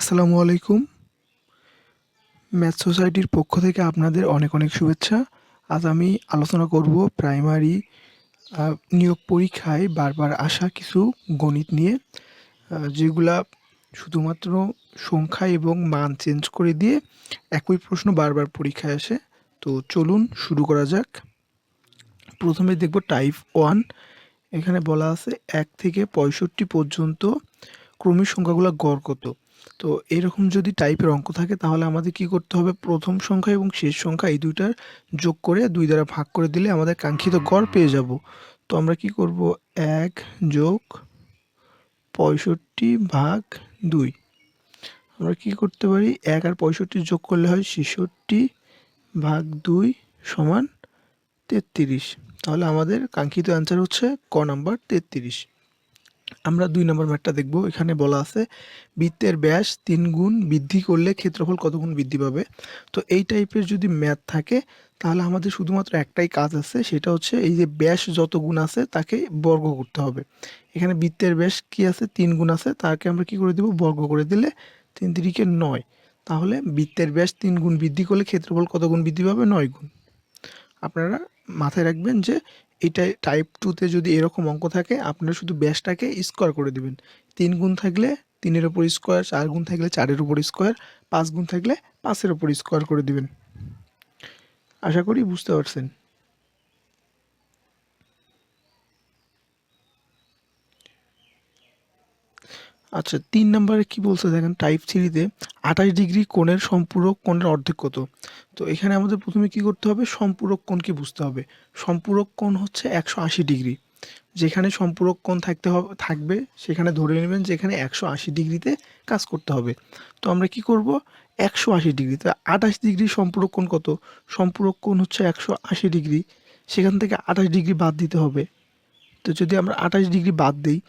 আসসালামু আলাইকুম। ম্যাথ সোসাইটির পক্ষ থেকে আপনাদের অনেক অনেক শুভেচ্ছা। আজ আমি আলোচনা করব প্রাইমারি নিয়োগ পরীক্ষায় বারবার আসা কিছু গণিত নিয়ে, যেগুলা শুধুমাত্র সংখ্যা এবং মান চেঞ্জ করে দিয়ে একই প্রশ্ন বারবার পরীক্ষায় আসে। তো চলুন শুরু করা যাক। প্রথমে দেখব টাইপ 1। এখানে বলা আছে 1 থেকে 65 পর্যন্ত ক্রমিক সংখ্যাগুলোর গড় কত। তো এরকম যদি টাইপের অঙ্ক থাকে তাহলে আমাদের কি করতে হবে, প্রথম সংখ্যা এবং শেষ সংখ্যা এই দুইটার যোগ করে 2 দ্বারা ভাগ করে দিলে আমাদের কাঙ্ক্ষিত গড় পেয়ে যাব। তো আমরা কি করব, 1 যোগ 65 ভাগ 2। আমরা কি করতে পারি, 1 আর 65 যোগ করলে হয় 66 ভাগ 2 সমান 33। তাহলে আমাদের কাঙ্ক্ষিত অ্যান্সার হচ্ছে ক নাম্বার 33। আমরা 2 নম্বর ম্যাথটা দেখব। এখানে বলা আছে বৃত্তের ব্যাস 3 গুণ বৃদ্ধি করলে ক্ষেত্রফল কত গুণ বৃদ্ধি পাবে। তো এই টাইপের যদি ম্যাথ থাকে তাহলে আমাদের শুধুমাত্র একটাই কাজ আছে, সেটা হচ্ছে এই যে ব্যাস যত গুণ আছে তাকে বর্গ করতে হবে। এখানে বৃত্তের ব্যাস কি আছে, 3 গুণ আছে, তাকে আমরা কি করে দেব, বর্গ করে দিলে 3 3 9। তাহলে বৃত্তের ব্যাস 3 গুণ বৃদ্ধি করলে ক্ষেত্রফল কত গুণ বৃদ্ধি পাবে, 9 গুণ। আপনারা মাথায় রাখবেন যে এইটাই টাইপ 2তে যদি এরকম অঙ্ক থাকে আপনারা শুধু ব্যাসটাকে স্কোয়ার করে দিবেন। 3 গুণ থাকলে 3-এর উপর স্কোয়ার, 4 গুণ থাকলে 4-এর উপর স্কোয়ার, 5 গুণ থাকলে 5-এর উপর স্কোয়ার করে দিবেন। আশা করি বুঝতে পারছেন। আচ্ছা, 3 নম্বরে কি বলছে দেখেন, টাইপ 3-তে 28 ডিগ্রি কোণের সম্পূরক কোণের অর্ধেক কত। তো এখানে আমাদের প্রথমে কি করতে হবে, সম্পূরক কোণকে বুঝতে হবে। সম্পূরক কোণ হচ্ছে 180 ডিগ্রি। যেখানে সম্পূরক কোণ থাকবে সেখানে ধরে নেবেন যে এখানে 180 ডিগ্রিতে কাজ করতে হবে। তো আমরা কি করব, 180 ডিগ্রি, তো 28 ডিগ্রি সম্পূরক কোণ কত, সম্পূরক কোণ হচ্ছে 180 ডিগ্রি, সেখান থেকে 28 ডিগ্রি বাদ দিতে হবে। তো যদি আমরা 28 ডিগ্রি বাদ দিই,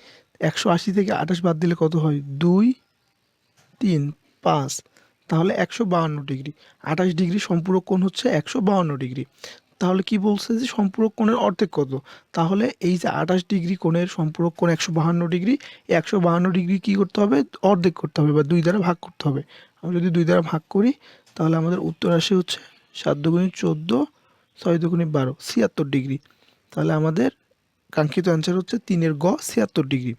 180 থেকে 28 বাদ দিলে কত হয়, 2 3 5, তাহলে 152 ডিগ্রি। 28 ডিগ্রি সম্পূরক কোণ হচ্ছে 152 ডিগ্রি। তাহলে কি বলছে যে সম্পূরক কোণের অর্ধেক কত, তাহলে এই যে 28 ডিগ্রি কোণের সম্পূরক কোণ 152 ডিগ্রি, এই 152 ডিগ্রি কি করতে হবে, অর্ধেক করতে হবে বা 2 দ্বারা ভাগ করতে হবে। আমরা যদি 2 দ্বারা ভাগ করি তাহলে আমাদের উত্তর আসে হচ্ছে 7 দুগুণে 14, 6 দুগুণে 12, 76 ডিগ্রি। তাহলে আমাদের কাঙ্ক্ষিত অ্যান্সার হচ্ছে 3-এর গ, 76 ডিগ্রি।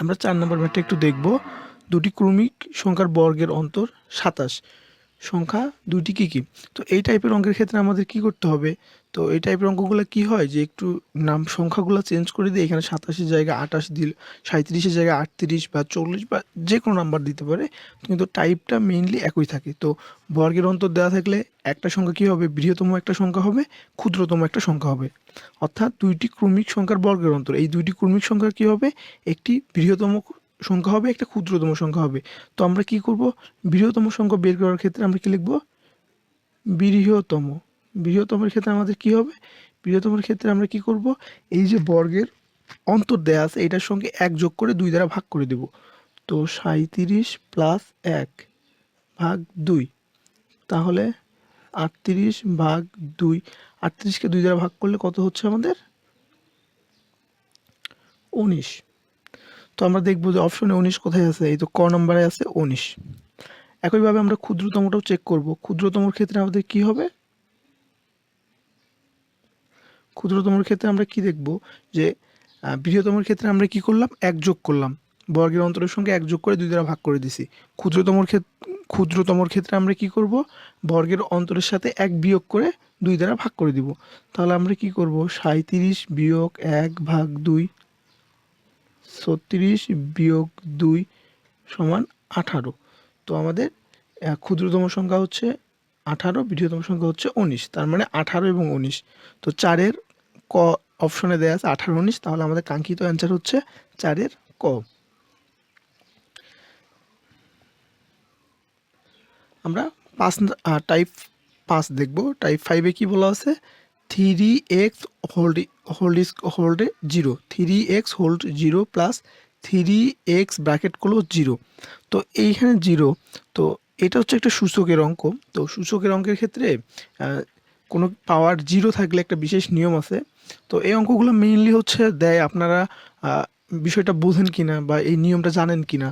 আমরা 4 নম্বর ম্যাথটা একটু দেখব। দুটি ক্রমিক সংখ্যার বর্গের অন্তর 27, সংখ্যা দুইটি কী কী। তো এই টাইপের অঙ্কের ক্ষেত্রে আমাদের কি করতে হবে, তো এই টাইপের অঙ্কগুলো কি হয় যে একটু নাম সংখ্যাগুলো চেঞ্জ করে দিয়ে এখানে 27-এর জায়গায় 28 দিল, 37-এর জায়গায় 38 বা 40 বা যে কোনো নাম্বার দিতে পারে, কিন্তু টাইপটা মেইনলি একই থাকে। তো বর্গের অন্তর দেওয়া থাকলে একটা সংখ্যা কী হবে, বৃহত্তম একটা সংখ্যা হবে, ক্ষুদ্রতম একটা সংখ্যা হবে। অর্থাৎ দুইটি ক্রমিক সংখ্যার বর্গের অন্তর, এই দুইটি ক্রমিক সংখ্যা কী হবে, একটি বৃহত্তম সংখ্যা হবে, একটা ক্ষুদ্রতম সংখ্যা হবে। তো আমরা কি করব, বৃহত্তম সংখ্যা বের করার ক্ষেত্রে আমরা কি লিখব, বৃহত্তম। বৃহত্তমের ক্ষেত্রে আমাদের কি হবে, বৃহত্তমের ক্ষেত্রে আমরা কি করব, এই যে বর্গের অন্তর দেয়া আছে এটার সঙ্গে 1 যোগ করে 2 দ্বারা ভাগ করে দেব। তো 37 প্লাস 1 ভাগ 2, তাহলে 38 ভাগ 2, 38কে 2 দ্বারা ভাগ করলে কত হচ্ছে আমাদের, 19। তো আমরা দেখব যে অপশনে 19 কোথায় আছে, এই তো ক নম্বরে আছে 19। একইভাবে আমরা ক্ষুদ্রতমটাও চেক করব। ক্ষুদ্রতমর ক্ষেত্রে আমাদের কি হবে, ক্ষুদ্রতমর ক্ষেত্রে আমরা কি দেখব যে বৃহত্তমের ক্ষেত্রে আমরা কি করলাম, 1 যোগ করলাম, বর্গের অন্তরের সঙ্গে 1 যোগ করে 2 দ্বারা ভাগ করে দিছি। ক্ষুদ্রতমর ক্ষেত্রে আমরা কি করব, বর্গের অন্তরের সাথে 1 বিয়োগ করে 2 দ্বারা ভাগ করে দিব। তাহলে আমরা কি করব, 37 বিয়োগ 1 ভাগ 2, 36 বিয়োগ 2 সমান 18। তো আমাদের ক্ষুদ্রতম সংখ্যা হচ্ছে 18, বৃহত্তম সংখ্যা হচ্ছে 19, তার মানে 18 এবং 19। তো 4-এর ক অপশনে দেওয়া আছে 18 19, তাহলে আমাদের কাঙ্ক্ষিত অ্যান্সার হচ্ছে 4-এর ক। আমরা টাইপ 5 দেখব। টাইপ 5-এ কি বলা আছে, 3x হোল্ডে 0, 3x hold 0 plus 3x bracket করলো 0। তো এইখানে 0, তো এটা হচ্ছে একটা সূচকের অঙ্ক। তো সূচকের অঙ্কের ক্ষেত্রে কোনো পাওয়ার 0 থাকলে একটা বিশেষ নিয়ম আছে। তো এই অঙ্কগুলো মেইনলি হচ্ছে দেয়, আপনারা বিষয়টা বোঝেন কিনা বা এই নিয়মটা জানেন কিনা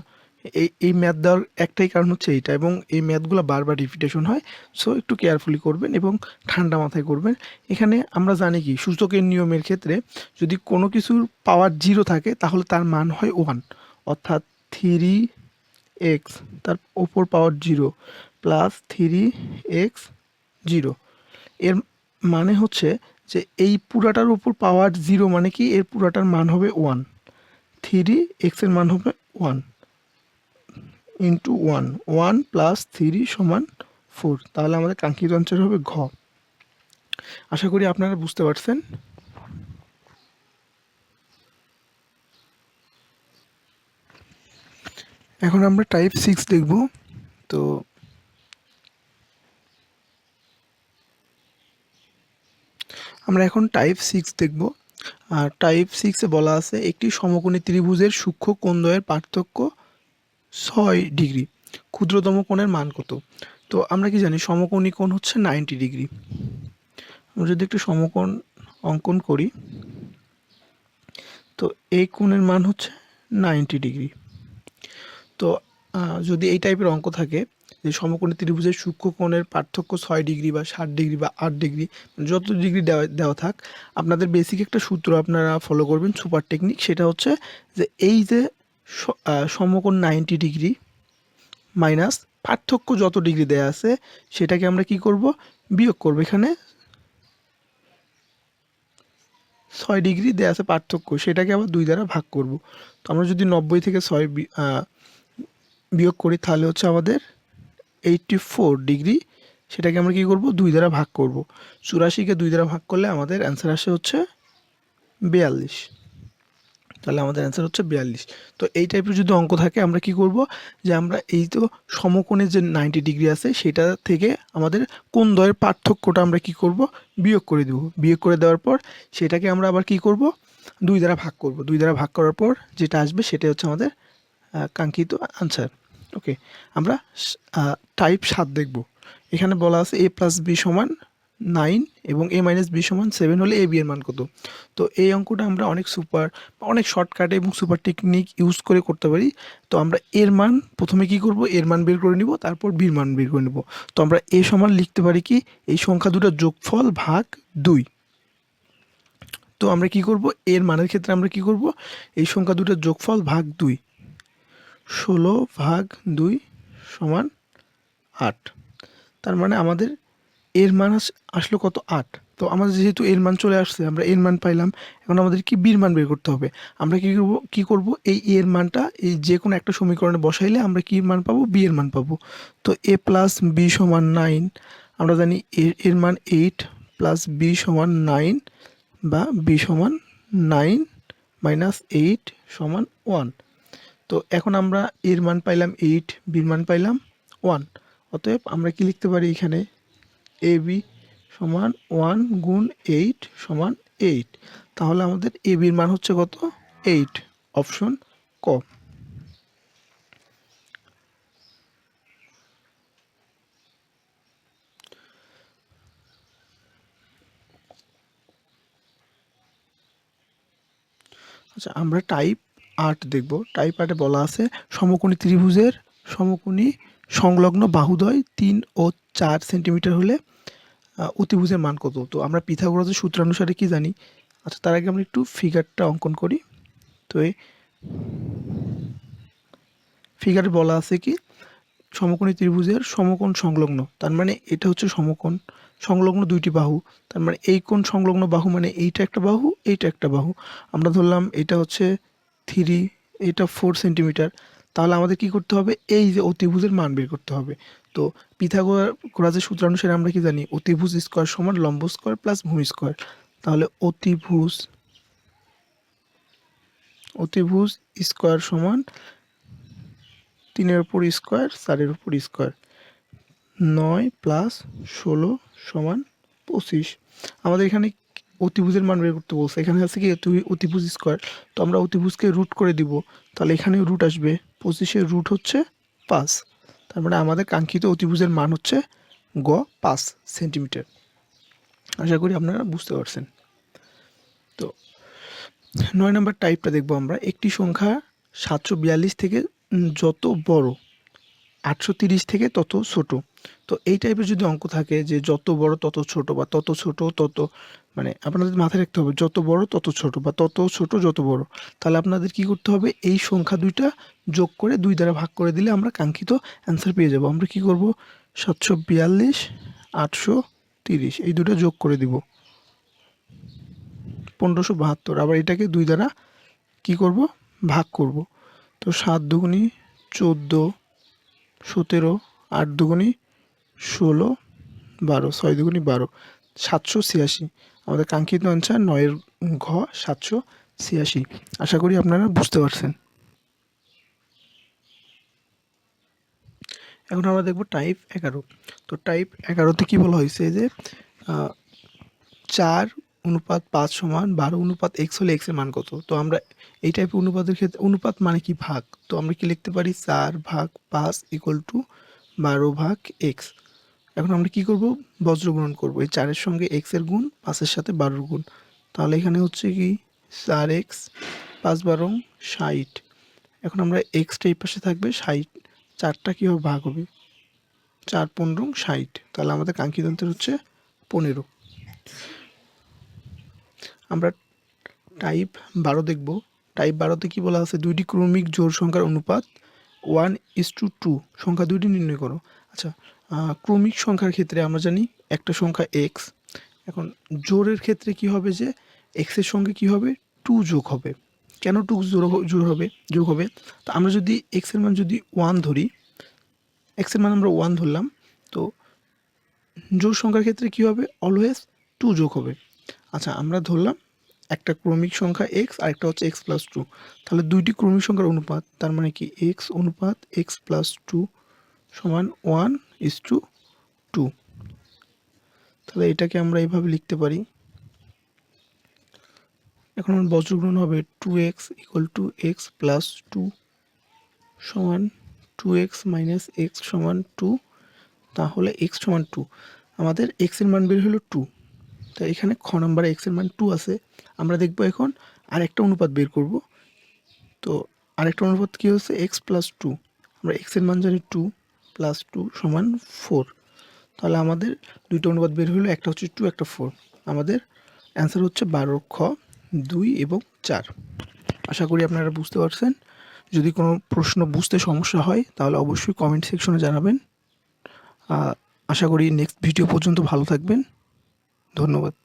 এই ম্যাথ দেওয়ার একটাই কারণ হচ্ছে এইটা, এবং এই ম্যাথগুলো বারবার রিপিটেশন হয়। সো একটু কেয়ারফুলি করবেন এবং ঠান্ডা মাথায় করবেন। এখানে আমরা জানি কি সূচকের নিয়মের ক্ষেত্রে যদি কোনো কিছুর পাওয়ার 0 থাকে তাহলে তার মান হয় 1, অর্থাৎ 3x তার ওপর পাওয়ার 0 প্লাস 3x 0, এর মানে হচ্ছে যে এই পুরাটার উপর পাওয়ার 0 মানে কি এর পুরাটার মান হবে 1, 3x এর মান হবে 1 ইন্টু 1, 1 প্লাস 3 সমান 4। তাহলে আমাদের কাঙ্ক্ষিত অ্যান্সার হবে ঘ। আশা করি আপনারা বুঝতে পারছেন। এখন আমরা টাইপ 6 দেখব। তো আমরা এখন টাইপ 6 দেখব। আর টাইপ 6-এ বলা আছে একটি সমকোণী ত্রিভুজের সূক্ষ্ম কোণদ্বয়ের পার্থক্য 6 ডিগ্রি, ক্ষুদ্রতম কোণের মান কত? তো আমরা কি জানি সমকোণী কোণ হচ্ছে 90 ডিগ্রি। আমরা যদি একটু সমকোণ অঙ্কন করি, তো এই কোণের মান হচ্ছে 90 ডিগ্রি। তো যদি এই টাইপের অঙ্ক থাকে যে সমকোণী ত্রিভুজের সূক্ষ্ম কোণের পার্থক্য 6 ডিগ্রি বা 60 ডিগ্রি বা 8 ডিগ্রি, যত ডিগ্রি দেওয়া থাক, আপনাদের বেসিক একটা সূত্র আপনারা ফলো করবেন, সুপার টেকনিক। সেটা হচ্ছে যে এই যে সমকোণ 90 ডিগ্রি মাইনাস পার্থক্য যত ডিগ্রি দেয়া আছে সেটাকে আমরা কি করব, বিয়োগ করব। এখানে 6 ডিগ্রি দেয়া আছে পার্থক্য, সেটাকে আবার 2 দ্বারা ভাগ করব। তো আমরা যদি 90 থেকে 6 বিয়োগ করি তাহলে হচ্ছে আমাদের 84 ডিগ্রি, সেটাকে আমরা কি করব, 2 দ্বারা ভাগ করব। 84-কে 2 দ্বারা ভাগ করলে আমাদের অ্যান্সার আসে হচ্ছে 42। তাহলে আমাদের অ্যান্সার হচ্ছে 42। তো এই টাইপের যদি অঙ্ক থাকে আমরা কি করব, যে আমরা এই তো সমকোণে যে 90 ডিগ্রি আছে সেটা থেকে আমাদের কোণদ্বয়ের পার্থক্যটা আমরা কি করব, বিয়োগ করে দেব। বিয়োগ করে দেওয়ার পর সেটাকে আমরা আবার কি করব, 2 দ্বারা ভাগ করব। 2 দ্বারা ভাগ করার পর যেটা আসবে সেটাই হচ্ছে আমাদের কাঙ্ক্ষিত আনসার। ওকে, আমরা টাইপ 7 দেখব। এখানে বলা আছে a প্লাস বি সমান 9 এবং a মাইনাস বি সমান 7 হলে a b এর মান কত? তো এই অঙ্কটা আমরা অনেক শর্টকাটে এবং সুপার টেকনিক ইউজ করে করতে পারি। তো আমরা এর মান প্রথমে কি করব, এর মান বের করে নিব, তারপর বির মান বের করে নিব। তো আমরা a সমান লিখতে পারি কি এই সংখ্যা দুটোর যোগফল ভাগ 2। তো আমরা কি করব, এর মানের ক্ষেত্রে আমরা কি করব, এই সংখ্যা দুটোর যোগফল ভাগ 2, 16 ভাগ 2 সমান 8। তার মানে আমাদের এর মান আসলো কত, 8। তো আমাদের যেহেতু এর মান চলে আসছে, আমরা এর মান পাইলাম, এখন আমাদের কি বির মান বের করতে হবে। আমরা কি করব, এই এর মানটা এই যে কোনো একটা সমীকরণে বসাইলে আমরা কি মান পাবো, বি এর মান পাবো। তো a প্লাস বি সমান 9, আমরা জানি এর মান 8 প্লাস বি সমান 9 বা বি সমান 9 মাইনাস 8 সমান 1। তো এখন আমরা এর মান পাইলাম 8, বির মান পাইলাম 1। অতএব আমরা কি লিখতে পারি এখানে, এ বি সমান 1 গুণ 8 সমান 8। তাহলে আমাদের এ বির মান হচ্ছে কত, 8, অপশন ক। আচ্ছা, আমরা টাইপ 8 দেখব। টাইপ 8-এ বলা আছে সমকোণী ত্রিভুজের সমকোণী সংলগ্ন বাহুদ্বয় 3 ও 4 সেন্টিমিটার হলে অতিভুজের মান কত? তো আমরা পিথাগোরাসের সূত্রানুসারে কি জানি। আচ্ছা, তার আগে আমরা একটু ফিগারটা অঙ্কন করি। তো এই ফিগারে বলা আছে কি সমকোণী ত্রিভুজের সমকোণ সংলগ্ন, তার মানে এটা হচ্ছে সমকোণ সংলগ্ন দুইটি বাহু। তার মানে এই কোণ সংলগ্ন বাহু মানে এইটা একটা বাহু, এইটা একটা বাহু। আমরা ধরলাম এটা হচ্ছে 3, এটা 4 সেন্টিমিটার। তাহলে আমাদের কি করতে হবে, এই যে অতিভুজের মান বের করতে হবে। তো পিথাগোরাসের সূত্র অনুসারে আমরা কি জানি, অতিভুজ স্কোয়ার সমান লম্ব স্কোয়ার প্লাস ভূমি স্কোয়ার। তাহলে অতিভুজ স্কোয়ার সমান 3-এর উপর স্কোয়ার 4-এর উপর স্কোয়ার, 9 প্লাস 16 সমান 25। আমাদের এখানে অতিভুজের মান বের করতে বলছে, এখানে আছে কি অতিভুজ স্কোয়ার। তো আমরা অতিভুজকে রুট করে দিব, তাহলে এখানেও রুট আসবে, 25-এর রুট হচ্ছে 5। তার মানে আমাদের কাঙ্ক্ষিত অতিভুজের মান হচ্ছে গ 5 সেন্টিমিটার। আশা করি আপনারা বুঝতে পারছেন। তো 9 নম্বর টাইপটা দেখবো আমরা। একটি সংখ্যা 742 থেকে যত বড় 830 থেকে তত ছোট। তো এই টাইপের যদি অঙ্ক থাকে যে যত বড় তত ছোট বা তত ছোট তত, মানে আপনাদের মাথায় রাখতে হবে যত বড় তত ছোট বা তত ছোট যত বড়। তাহলে আপনাদের কি করতে হবে, এই সংখ্যা দুইটা যোগ করে 2 দ্বারা ভাগ করে দিলে আমরা কাঙ্ক্ষিত অ্যান্সার পেয়ে যাব। আমরা কি করব, 742 830 এই দুটো যোগ করে দিব 1572। আবার এটাকে 2 দ্বারা কি করব, ভাগ করব। তো 7 দুগুণি 14, 17, 8 দুগুণি 16, 12, 6 দুগুণি 12, 786। আমাদের কাঙ্ক্ষিত অ্যান্সার 9 এর ঘ 786। আশা করি আপনারা বুঝতে পারছেন। এখন আমরা দেখব টাইপ 11। তো টাইপ 11তে কি বলা হয়েছে যে 4:5 সমান 12:x হলে x এর মান কত। তো আমরা এই টাইপের অনুপাতের ক্ষেত্রে, অনুপাত মানে কি ভাগ, তো আমরা কি লিখতে পারি 4/5 = 12/x। এখন আমরা কি করব, বজ্রগুণন করব এই 4 এর সঙ্গে x এর গুণ, 5 এর সাথে 12 এর গুণ। তাহলে এখানে হচ্ছে কি 4x 5 × 12 = 60। এখন আমরা x টা এই পাশে থাকবে, 60 4টা কিভাবে ভাগ হবে, 4×15 = 60। তাহলে আমাদের কাঙ্ক্ষিত অন্তর হচ্ছে 15। আমরা টাইপ 12 দেখব। টাইপ 12তে কি বলা আছে, দুইটি ক্রমিক জোড় সংখ্যার অনুপাত 1:2 সংখ্যা দুইটি নির্ণয় করো। আচ্ছা, ক্রমিক সংখ্যার ক্ষেত্রে আমরা জানি একটা সংখ্যা x। এখন জোড়ের ক্ষেত্রে কি হবে যে x এর সঙ্গে কি হবে 2 যোগ হবে। কেন 2 যোগ হবে? তো আমরা যদি x এর মান যদি 1 ধরি, x এর মান আমরা 1 ধরলাম, তো জোড় সংখ্যার ক্ষেত্রে কি হবে, অলওয়েজ 2 যোগ হবে। আচ্ছা, আমরা ধরলাম একটা ক্রমিক সংখ্যা x আর একটা হচ্ছে x+2। তাহলে দুইটি ক্রমিক সংখ্যার অনুপাত, তার মানে কি x অনুপাত x+2 সমান 1:2। তাহলে এটাকে আমরা এইভাবে লিখতে পারি। এখন আমার বজ্রগুণন হবে 2x = x+2 সমান 2x - x সমান 2। তাহলে x সমান 2, আমাদের x এর মান বের হলো 2। তো এখানে খ নম্বরে x এর মান 2 আছে। আমরা দেখব এখন আরেকটা অনুপাত বের করব। তো আরেকটা অনুপাত কি হচ্ছে x+2। আমরা x এর মান জানি 2 + 2 = 4। তাহলে আমাদের দুইটা অনুপাত বের হলো, একটা হচ্ছে 2, একটা 4। আমাদের অ্যান্সার হচ্ছে 12 খ 2 এবং 4। আশা করি আপনারা বুঝতে পারছেন। যদি কোনো প্রশ্ন বুঝতে সমস্যা হয় তাহলে অবশ্যই কমেন্ট সেকশনে জানাবেন। আশা করি নেক্সট ভিডিও পর্যন্ত ভালো থাকবেন। ধন্যবাদ।